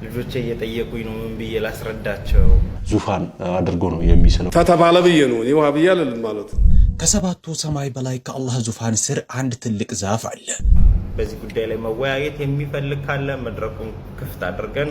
ልጆቼ እየጠየቁኝ ነው ምን ብዬ ላስረዳቸው? ዙፋን አድርጎ ነው የሚስለው ተተባለ ብዬ ነው እኔ ወሃቢያ አይደለም ማለት ነው። ከሰባቱ ሰማይ በላይ ከአላህ ዙፋን ስር አንድ ትልቅ ዛፍ አለ። በዚህ ጉዳይ ላይ መወያየት የሚፈልግ ካለ መድረኩን ክፍት አድርገን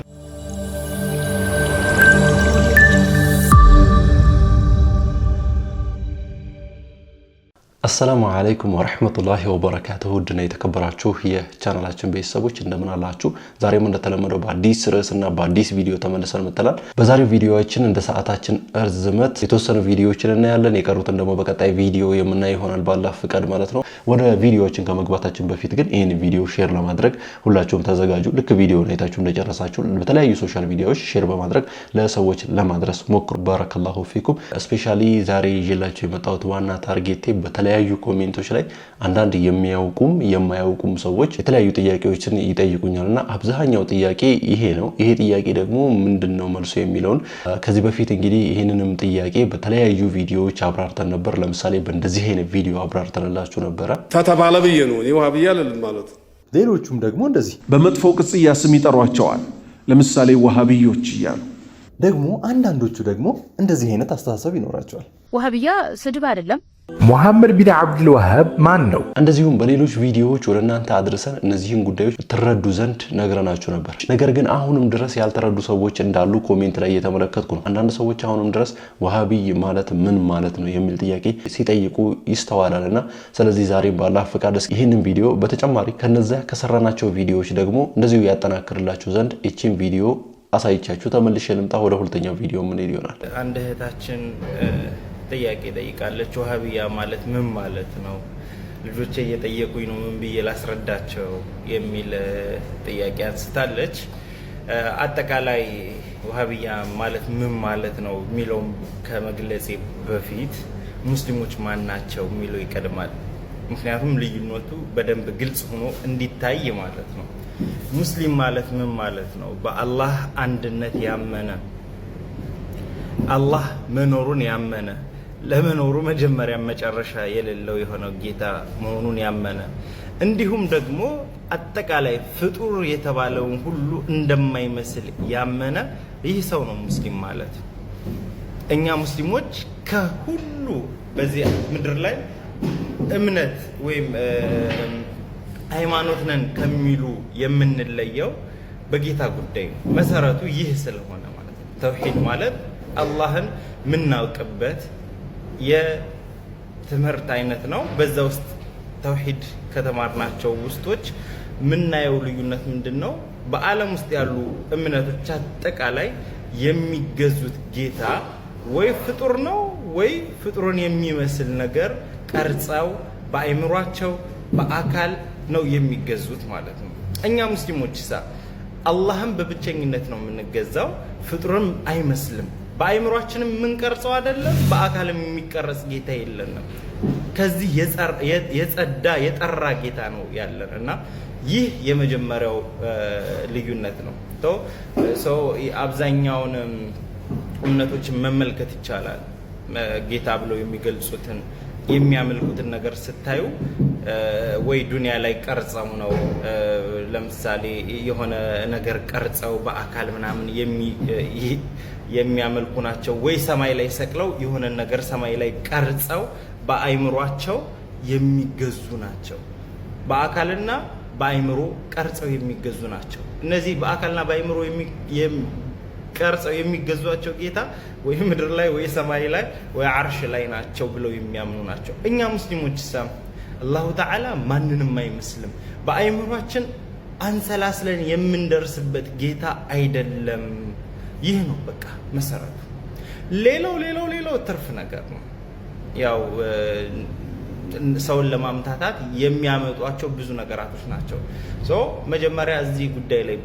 አሰላሙ አለይኩም ወራህመቱላሂ ወበረካቱሁ ድና የተከበራችሁ የቻናላችን ቤተሰቦች እንደምን አላችሁ? ዛሬም እንደተለመደው በአዲስ ርዕስና በአዲስ ቪዲዮ ተመልሰን መጥተናል። በዛሬው ቪዲዮአችን እንደ ሰዓታችን እርዝመት የተወሰኑ ቪዲዮዎችን እናያለን። የቀሩትን ደግሞ በቀጣይ ቪዲዮ የምናይ ይሆናል ባላህ ፍቃድ ማለት ነው። ወደ ቪዲዮዎችን ከመግባታችን በፊት ግን ይህን ቪዲዮ ሼር ለማድረግ ሁላችሁም ተዘጋጁ። ልክ ቪዲዮውን አይታችሁ እንደጨረሳችሁ በተለያዩ ሶሻል ሚዲያዎች ሼር በማድረግ ለሰዎች ለማድረስ ሞክሩ። ባረከላሁ ፊኩም። ስፔሻሊ ዛሬ ይዤላችሁ የመጣሁት ዋና ታርጌቴ በተለያዩ ኮሜንቶች ላይ አንዳንድ የሚያውቁም የማያውቁም ሰዎች የተለያዩ ጥያቄዎችን ይጠይቁኛልና አብዛኛው ጥያቄ ይሄ ነው። ይሄ ጥያቄ ደግሞ ምንድነው መልሱ የሚለውን ከዚህ በፊት እንግዲህ ይሄንንም ጥያቄ በተለያዩ ቪዲዮዎች አብራርተን ነበር። ለምሳሌ በእንደዚህ አይነት ቪዲዮ አብራርተንላችሁ ነበር። ተተባለ ብዬ ነው እኔ ወሃቢያ አይደለም ማለት ነው። ሌሎቹም ደግሞ እንደዚህ በመጥፎ ቅጽያ ስም ይጠሯቸዋል። ለምሳሌ ወሃቢዮች እያሉ ደግሞ አንዳንዶቹ ደግሞ እንደዚህ አይነት አስተሳሰብ ይኖራቸዋል። ወሃቢያ ስድብ አይደለም። ሙሐመድ ቢን አብዱል ወሃብ ማን ነው? እንደዚሁም በሌሎች ቪዲዮዎች ወደ እናንተ አድርሰን እነዚህን ጉዳዮች ትረዱ ዘንድ ነግረናችሁ ነበር። ነገር ግን አሁንም ድረስ ያልተረዱ ሰዎች እንዳሉ ኮሜንት ላይ እየተመለከትኩ ነው። አንዳንድ ሰዎች አሁንም ድረስ ወሃቢይ ማለት ምን ማለት ነው የሚል ጥያቄ ሲጠይቁ ይስተዋላልና ስለዚህ ዛሬ ባላህ ፈቃድ ይህንን ቪዲዮ በተጨማሪ ከነዚያ ከሰራናቸው ቪዲዮዎች ደግሞ እንደዚሁ ያጠናክርላችሁ ዘንድ እቺን ቪዲዮ አሳይቻችሁ ተመልሼ ልምጣ። ወደ ሁለተኛው ቪዲዮ ምን ይሆናል? አንድ እህታችን ጥያቄ ጠይቃለች። ወሃቢያ ማለት ምን ማለት ነው? ልጆቼ እየጠየቁኝ ነው ምን ብዬ ላስረዳቸው የሚል ጥያቄ አንስታለች። አጠቃላይ ወሃቢያ ማለት ምን ማለት ነው የሚለውን ከመግለጼ በፊት ሙስሊሞች ማን ናቸው የሚለው ይቀድማል። ምክንያቱም ልዩነቱ በደንብ ግልጽ ሆኖ እንዲታይ ማለት ነው። ሙስሊም ማለት ምን ማለት ነው? በአላህ አንድነት ያመነ፣ አላህ መኖሩን ያመነ፣ ለመኖሩ መጀመሪያ መጨረሻ የሌለው የሆነው ጌታ መሆኑን ያመነ፣ እንዲሁም ደግሞ አጠቃላይ ፍጡር የተባለውን ሁሉ እንደማይመስል ያመነ ይህ ሰው ነው ሙስሊም ማለት። እኛ ሙስሊሞች ከሁሉ በዚህ ምድር ላይ እምነት ወይም ሃይማኖት ነን ከሚሉ የምንለየው በጌታ ጉዳይ ነው። መሰረቱ ይህ ስለሆነ ማለት ነው። ተውሂድ ማለት አላህን ምናውቅበት የትምህርት አይነት ነው። በዛ ውስጥ ተውሂድ ከተማርናቸው ውስጦች ምናየው ልዩነት ምንድነው? በዓለም ውስጥ ያሉ እምነቶች አጠቃላይ የሚገዙት ጌታ ወይ ፍጡር ነው ወይ ፍጡርን የሚመስል ነገር ቀርጸው በአይምሯቸው በአካል ነው የሚገዙት ማለት ነው። እኛ ሙስሊሞች አላህን በብቸኝነት ነው የምንገዛው። ፍጡርም አይመስልም። በአይምሯችንም የምንቀርጸው አይደለም። በአካልም የሚቀረጽ ጌታ የለንም። ከዚህ የጸዳ የጠራ ጌታ ነው ያለን እና ይህ የመጀመሪያው ልዩነት ነው። አብዛኛውን እምነቶችን መመልከት ይቻላል። ጌታ ብለው የሚገልጹትን የሚያመልኩትን ነገር ስታዩ ወይ ዱንያ ላይ ቀርጸው ነው። ለምሳሌ የሆነ ነገር ቀርጸው በአካል ምናምን የሚያመልኩ ናቸው። ወይ ሰማይ ላይ ሰቅለው የሆነ ነገር ሰማይ ላይ ቀርጸው በአይምሯቸው የሚገዙ ናቸው። በአካልና በአይምሮ ቀርጸው የሚገዙ ናቸው። እነዚህ በአካልና በአይምሮ ቀርጸው የሚገዟቸው ጌታ ወይ ምድር ላይ ወይ ሰማይ ላይ ወይ አርሽ ላይ ናቸው ብለው የሚያምኑ ናቸው። እኛ ሙስሊሞች አላሁ ተዓላ ማንንም አይመስልም። በአይምሯችን አንሰላስለን የምንደርስበት ጌታ አይደለም። ይህ ነው በቃ መሰረቱ። ሌላው ትርፍ ነገር ነው። ያው ሰውን ለማምታታት የሚያመጧቸው ብዙ ነገራቶች ናቸው። መጀመሪያ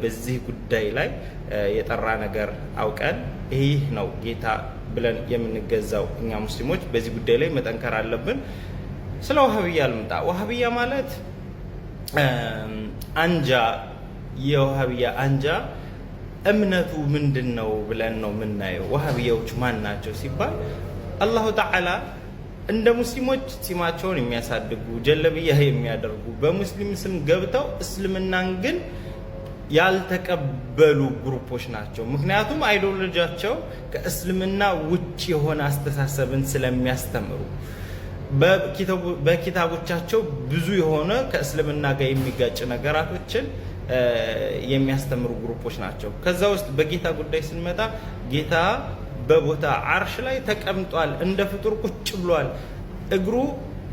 በዚህ ጉዳይ ላይ የጠራ ነገር አውቀን ይህ ነው ጌታ ብለን የምንገዛው እኛ ሙስሊሞች በዚህ ጉዳይ ላይ መጠንከር አለብን። ስለ ወሃቢያ ልምጣ። ወሃቢያ ማለት አንጃ፣ የወሃቢያ አንጃ እምነቱ ምንድነው ብለን ነው የምናየው። ወሃቢያዎች ማን ናቸው ሲባል አላሁ ተዓላ እንደ ሙስሊሞች ጺማቸውን የሚያሳድጉ ጀለብያ የሚያደርጉ በሙስሊም ስም ገብተው እስልምናን ግን ያልተቀበሉ ግሩፖች ናቸው። ምክንያቱም አይዲዮሎጂያቸው ከእስልምና ውጭ የሆነ አስተሳሰብን ስለሚያስተምሩ በኪታቦቻቸው ብዙ የሆነ ከእስልምና ጋር የሚጋጭ ነገራቶችን የሚያስተምሩ ግሩፖች ናቸው። ከዛ ውስጥ በጌታ ጉዳይ ስንመጣ ጌታ በቦታ አርሽ ላይ ተቀምጧል፣ እንደ ፍጡር ቁጭ ብሏል፣ እግሩ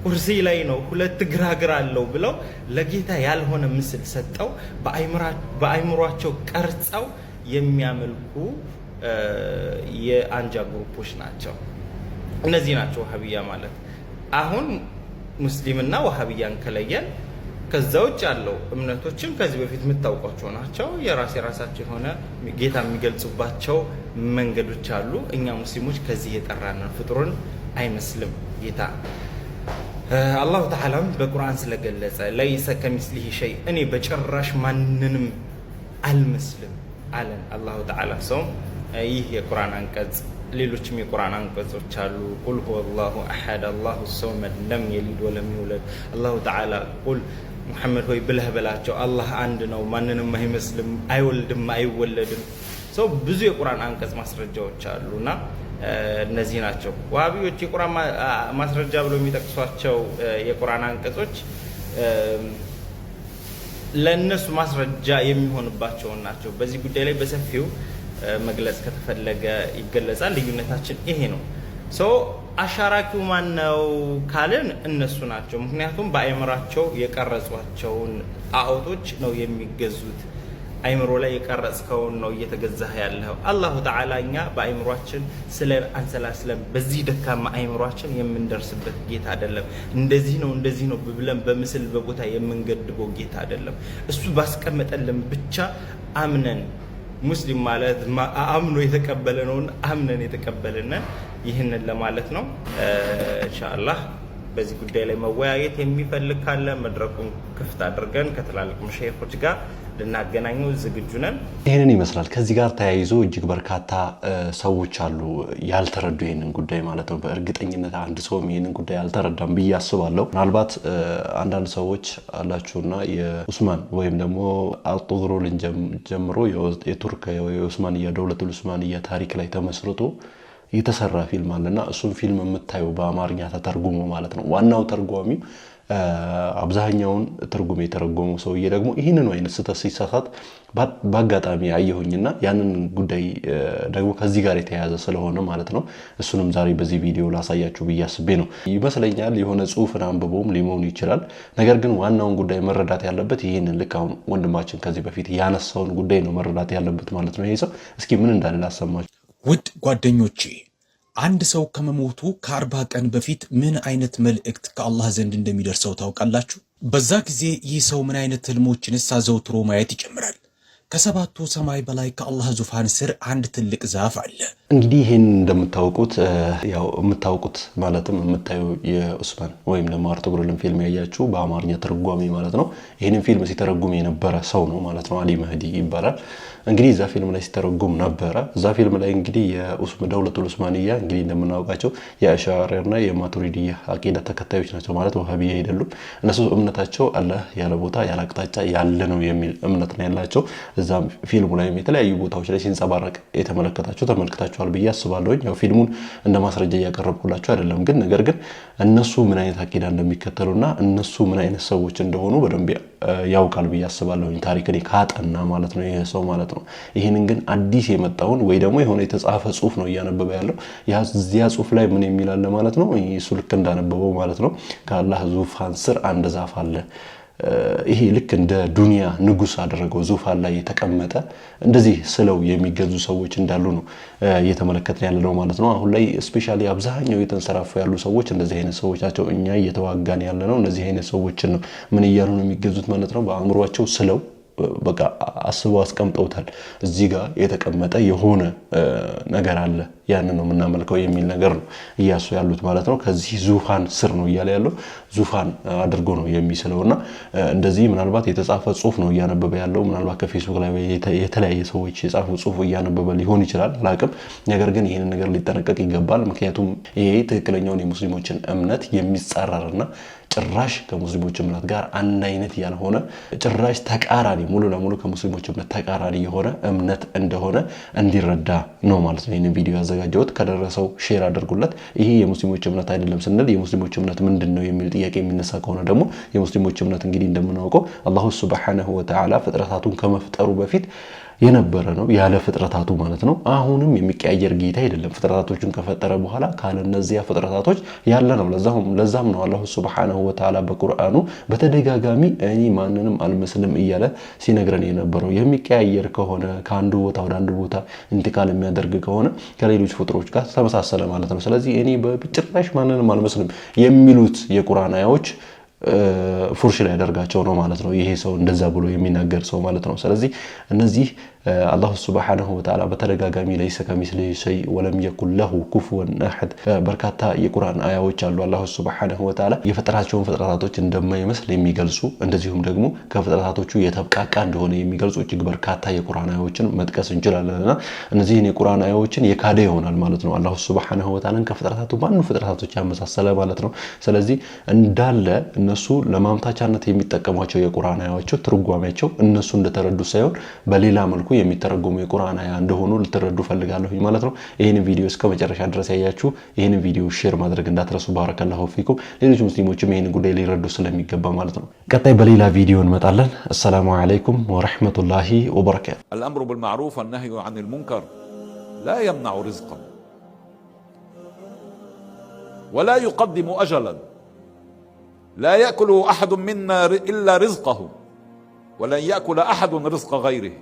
ኩርሲ ላይ ነው፣ ሁለት ግራግር አለው ብለው ለጌታ ያልሆነ ምስል ሰጠው በአይምሯቸው ቀርጸው የሚያመልኩ የአንጃ ግሩፖች ናቸው። እነዚህ ናቸው ወሃቢያ ማለት። አሁን ሙስሊምና ወሃቢያን ከለየን ከዛ ውጭ ያለው እምነቶችን ከዚህ በፊት የምታውቋቸው ናቸው። የራሳቸው የሆነ ጌታ የሚገልጹባቸው መንገዶች አሉ። እኛ ሙስሊሞች ከዚህ የጠራነን ፍጡርን አይመስልም ጌታ። አላሁ ተዓላም በቁርአን ስለገለጸ ለይሰ ከሚስሊሂ ሸይ እኔ በጭራሽ ማንንም አልመስልም አለን አላሁ ተዓላ። ሰው ይህ የቁርአን አንቀጽ ሌሎችም የቁርአን አንቀጾች አሉ። ቁል ሁወላሁ አሐድ አላሁ ሰመድ ለም የሊድ ወለም ይውለድ። አላሁ ተዓላ ቁል ሙሐመድ ሆይ ብለህ በላቸው አላህ አንድ ነው፣ ማንንም አይመስልም፣ አይወልድም፣ አይወለድም። ሰው ብዙ የቁርአን አንቀጽ ማስረጃዎች አሉና እነዚህ ናቸው ወሃቢዎች የቁርአን ማስረጃ ብለው የሚጠቅሷቸው የቁርአን አንቀጾች ለነሱ ማስረጃ የሚሆንባቸው ናቸው። በዚህ ጉዳይ ላይ በሰፊው መግለጽ ከተፈለገ ይገለጻል። ልዩነታችን ይሄ ነው። አሻራኪው ማን ነው ካልን እነሱ ናቸው። ምክንያቱም በአይምራቸው የቀረጿቸውን ጣዖቶች ነው የሚገዙት። አይምሮ ላይ የቀረጽከውን ነው እየተገዛህ ያለው። አላሁ ተዓላ እኛ በአይምሯችን ስለ አንሰላስለን በዚህ ደካማ አይምሯችን የምንደርስበት ጌታ አይደለም። እንደዚህ ነው ብለን በምስል በቦታ የምንገድበው ጌታ አይደለም። እሱ ባስቀመጠልን ብቻ አምነን ሙስሊም ማለት አምኖ የተቀበለ ነውና አምነን የተቀበለና ይህንን ለማለት ነው። ኢንሻአላህ በዚህ ጉዳይ ላይ መወያየት የሚፈልግ ካለ መድረኩን ክፍት አድርገን ከትላልቅ መሻይኾች ጋር ልናገናኘው ዝግጁ ነን። ይህንን ይመስላል። ከዚህ ጋር ተያይዞ እጅግ በርካታ ሰዎች አሉ ያልተረዱ ይህንን ጉዳይ ማለት ነው። በእርግጠኝነት አንድ ሰውም ይህንን ጉዳይ አልተረዳም ብዬ አስባለሁ። ምናልባት አንዳንድ ሰዎች አላችሁና የኡስማን ወይም ደግሞ አርጡግሩልን ጀምሮ የቱርክ የኡስማንያ ደውለቱል ኡስማንያ ታሪክ ላይ ተመስርቶ የተሰራ ፊልም አለና እሱን ፊልም የምታዩ በአማርኛ ተተርጉሞ ማለት ነው። ዋናው ተርጓሚው አብዛኛውን ትርጉም የተረጎመው ሰውዬ ደግሞ ይህንን አይነት ስህተት ሲሳሳት በአጋጣሚ አየሁኝና ያንን ጉዳይ ደግሞ ከዚህ ጋር የተያያዘ ስለሆነ ማለት ነው እሱንም ዛሬ በዚህ ቪዲዮ ላሳያችሁ ብዬ አስቤ ነው ይመስለኛል። የሆነ ጽሁፍን አንብቦም ሊሆን ይችላል። ነገር ግን ዋናውን ጉዳይ መረዳት ያለበት ይህንን ልክ አሁን ወንድማችን ከዚህ በፊት ያነሳውን ጉዳይ ነው መረዳት ያለበት ማለት ነው። ይሄ ሰው እስኪ ምን እንዳለ ላሰማችሁ። ውድ ጓደኞቼ አንድ ሰው ከመሞቱ ከ40 ቀን በፊት ምን አይነት መልእክት ከአላህ ዘንድ እንደሚደርሰው ታውቃላችሁ? በዛ ጊዜ ይህ ሰው ምን አይነት ህልሞችንስ አዘውትሮ ማየት ይጀምራል? ከሰባቱ ሰማይ በላይ ከአላህ ዙፋን ስር አንድ ትልቅ ዛፍ አለ። እንግዲህ ይህን እንደምታውቁት ያው የምታውቁት ማለትም የምታዩ የኡስማን ወይም ደግሞ አርጡግሩልን ፊልም ያያችሁ በአማርኛ ተርጓሚ ማለት ነው። ይህንን ፊልም ሲተረጉም የነበረ ሰው ነው ማለት ነው። አሊ መህዲ ይባላል። እንግዲህ እዛ ፊልም ላይ ሲተረጉም ነበረ። እዛ ፊልም ላይ እንግዲህ የደውለቱል ኡስማንያ እንግዲህ እንደምናውቃቸው የአሻዕሪያና የማቱሪዲያ አቂዳ ተከታዮች ናቸው ማለት ወሃቢያ አይደሉም። እነሱ እምነታቸው አላህ ያለ ቦታ ያለ አቅጣጫ ያለ ነው የሚል እምነት ነው ያላቸው። እዛ ፊልሙ ላይ የተለያዩ ቦታዎች ላይ ሲንጸባረቅ ተመልክታችኋል ብዬ አስባለሁ። ያው ፊልሙን እንደ ማስረጃ እያቀረብኩላችሁ አይደለም፣ ግን ነገር ግን እነሱ ምን አይነት አቂዳ እንደሚከተሉና እነሱ ምን አይነት ሰዎች እንደሆኑ በደንብ ያውቃል ብዬ አስባለሁ። ታሪክን ካጠና ማለት ነው ይሄ ሰው ማለት ነው። ይሄንን ግን አዲስ የመጣውን ወይ ደግሞ የሆነ የተጻፈ ጽሁፍ ነው እያነበበ ያለው። ያ ጽሁፍ ላይ ምን የሚላል ማለት ነው? እሱ ልክ እንዳነበበው ማለት ነው ከአላህ ዙፋን ስር አንድ ዛፍ አለ። ይሄ ልክ እንደ ዱንያ ንጉስ አደረገው ዙፋን ላይ የተቀመጠ እንደዚህ ስለው የሚገዙ ሰዎች እንዳሉ ነው እየተመለከትን ያለነው ማለት ነው። አሁን ላይ ስፔሻሊ አብዛኛው የተንሰራፉ ያሉ ሰዎች እንደዚህ አይነት ሰዎች ናቸው። እኛ እየተዋጋን ያለነው እነዚህ አይነት ሰዎችን ነው። ምን እያሉ ነው የሚገዙት ማለት ነው? በአእምሯቸው ስለው በቃ አስበው አስቀምጠውታል። እዚህ ጋር የተቀመጠ የሆነ ነገር አለ ያን ነው የምናመልከው የሚል ነገር ነው እያሱ ያሉት ማለት ነው። ከዚህ ዙፋን ስር ነው እያለ ያለው ዙፋን አድርጎ ነው የሚስለውና እንደዚህ ምናልባት የተጻፈ ጽሁፍ ነው እያነበበ ያለው ምናልባት ከፌስቡክ ላይ የተለያየ ሰዎች የጻፉ ጽሁፍ እያነበበ ሊሆን ይችላል አላቅም። ነገር ግን ይሄን ነገር ሊጠነቀቅ ይገባል። ምክንያቱም ይሄ ትክክለኛውን የሙስሊሞችን እምነት የሚጻረርና ጭራሽ ከሙስሊሞች እምነት ጋር አንድ አይነት ያልሆነ ጭራሽ ተቃራኒ ሙሉ ለሙሉ ከሙስሊሞች እምነት ተቃራኒ የሆነ እምነት እንደሆነ እንዲረዳ ነው ማለት ነው ይሄን ቪዲዮ ያዘጋጀሁት። ከደረሰው ሼር አድርጉለት። ይሄ የሙስሊሞች እምነት አይደለም ስንል የሙስሊሞች እምነት ምንድነው የሚል ጥያቄ የሚነሳ ከሆነ ደግሞ የሙስሊሞች እምነት እንግዲህ እንደምናውቀው አላሁ ሱብሓነሁ ወተዓላ ፍጥረታቱን ከመፍጠሩ በፊት የነበረ ነው ያለ ፍጥረታቱ ማለት ነው። አሁንም የሚቀያየር ጌታ አይደለም። ፍጥረታቶችን ከፈጠረ በኋላ ካለ እነዚያ ፍጥረታቶች ያለ ነው። ለዛም ነው አላሁ ሱብሓነሁ ወተዓላ በቁርአኑ በተደጋጋሚ እኔ ማንንም አልመስልም እያለ ሲነግረን የነበረው። የሚቀያየር ከሆነ ከአንዱ ቦታ ወደ አንዱ ቦታ እንቲቃል የሚያደርግ ከሆነ ከሌሎች ፍጥሮች ጋር ተመሳሰለ ማለት ነው። ስለዚህ እኔ በጭራሽ ማንንም አልመስልም የሚሉት የቁርአን አያዎች ፉርሽ ላይ ያደርጋቸው ነው ማለት ነው ይሄ ሰው እንደዛ ብሎ የሚናገር ሰው ማለት ነው። ስለዚህ እነዚህ አላሁ ሱብሓነሁ ወተዓላ በተደጋጋሚ ለይሰ ከሚስሊሂ ሸይ ወለም የኩን ለሁ ኩፉወን አሐድ በርካታ የቁርአን አያዎች አሉ አላሁ ሱብሓነሁ ወተዓላ የፈጠራቸውን ፍጥረታቶች እንደማይመስል የሚገልጹ እንደዚሁም ደግሞ ከፍጥረታቶቹ የተብቃቃ እንደሆነ የሚገልጹ እጅግ በርካታ የቁርአን አያዎችን መጥቀስ እንችላለንና እነዚህን የቁርአን አያዎችን የካደ ይሆናል ማለት ነው አላሁ ሱብሓነሁ ወተዓላን ከፍጥረታቱ ማን ፍጥረታቶች ያመሳሰለ ማለት ነው። ስለዚህ እንዳለ እነሱ ለማምታቻነት የሚጠቀሟቸው የቁርአን አያዎች ትርጓሜያቸው እነሱ እንደተረዱ ሳይሆን በሌላ መልኩ የሚተረጎሙ የቁርአን አያ እንደሆኑ ልትረዱ ፈልጋለሁ ማለት ነው። ይሄን ቪዲዮ እስከ መጨረሻ ድረስ ያያችሁ ይሄን ቪዲዮ ሼር ማድረግ እንዳትረሱ። ባረከላሁ ፊኩም። ሌሎች ሙስሊሞችም ይሄን ጉዳይ ሊረዱ ስለሚገባ ማለት ነው። ቀጣይ በሌላ ቪዲዮ እንመጣለን። አሰላሙ አለይኩም ወራህመቱላሂ ወበረካቱ። الأمر بالمعروف والنهي عن المنكر لا يمنع رزقا ولا يقدم أجلا لا يأكل أحد منا إلا رزقه ولن يأكل أحد رزق غيره